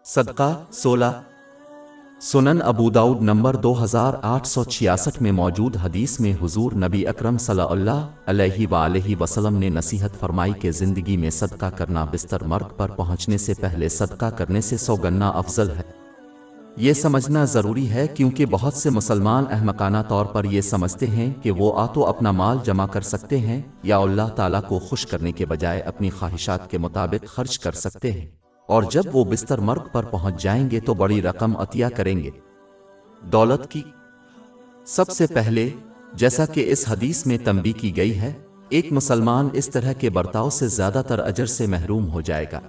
صدقہ 16 سنن ابو داؤد نمبر 2866 میں موجود حدیث میں حضور نبی اکرم صلی اللہ علیہ وآلہ وسلم نے نصیحت فرمائی کہ زندگی میں صدقہ کرنا بستر مرگ پر پہنچنے سے پہلے صدقہ کرنے سے 100 گنا افضل ہے۔ یہ سمجھنا ضروری ہے کیونکہ بہت سے مسلمان احمقانہ طور پر یہ سمجھتے ہیں کہ وہ تو اپنا مال جمع کر سکتے ہیں یا اللہ تعالیٰ کو خوش کرنے کے بجائے اپنی خواہشات کے مطابق خرچ کر سکتے ہیں، اور جب وہ بستر مرگ پر پہنچ جائیں گے تو بڑی رقم عطیہ کریں گے۔ دولت کی سب سے پہلے، جیسا کہ اس حدیث میں تنبیہ کی گئی ہے، ایک مسلمان اس طرح کے برتاؤ سے زیادہ تر اجر سے محروم ہو جائے گا۔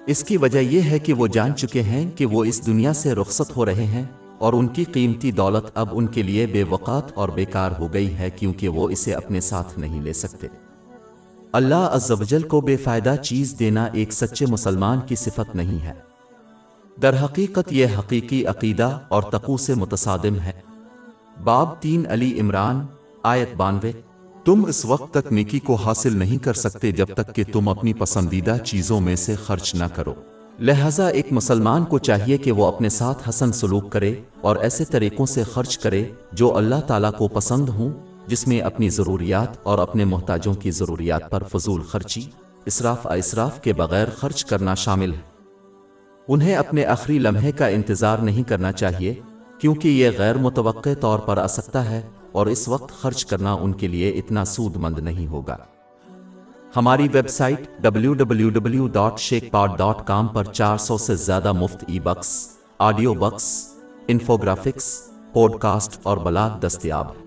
اس کی وجہ یہ ہے کہ وہ جان چکے ہیں کہ وہ اس دنیا سے رخصت ہو رہے ہیں، اور ان کی قیمتی دولت اب ان کے لیے بے وقت اور بیکار ہو گئی ہے کیونکہ وہ اسے اپنے ساتھ نہیں لے سکتے۔ اللہ عز و جل کو بے فائدہ چیز دینا ایک سچے مسلمان کی صفت نہیں ہے۔ در حقیقت یہ حقیقی عقیدہ اور تقوی سے متصادم ہے۔ باب 3 علی عمران آیت 92۔ تم اس وقت تک نیکی کو حاصل نہیں کر سکتے جب تک کہ تم اپنی پسندیدہ چیزوں میں سے خرچ نہ کرو، لہذا ایک مسلمان کو چاہیے کہ وہ اپنے ساتھ حسن سلوک کرے اور ایسے طریقوں سے خرچ کرے جو اللہ تعالیٰ کو پسند ہوں، جس میں اپنی ضروریات اور اپنے محتاجوں کی ضروریات پر فضول خرچی، اسراف کے بغیر خرچ کرنا شامل ہے۔ انہیں اپنے آخری لمحے کا انتظار نہیں کرنا چاہیے کیونکہ یہ غیر متوقع طور پر آ سکتا ہے اور اس وقت خرچ کرنا ان کے لیے اتنا سود مند نہیں ہوگا۔ ہماری ویب سائٹ www.sheikhpod.com پر 400 سے زیادہ مفت e books, audio books, infographics, podcast اور بلاگ دستیاب ہیں۔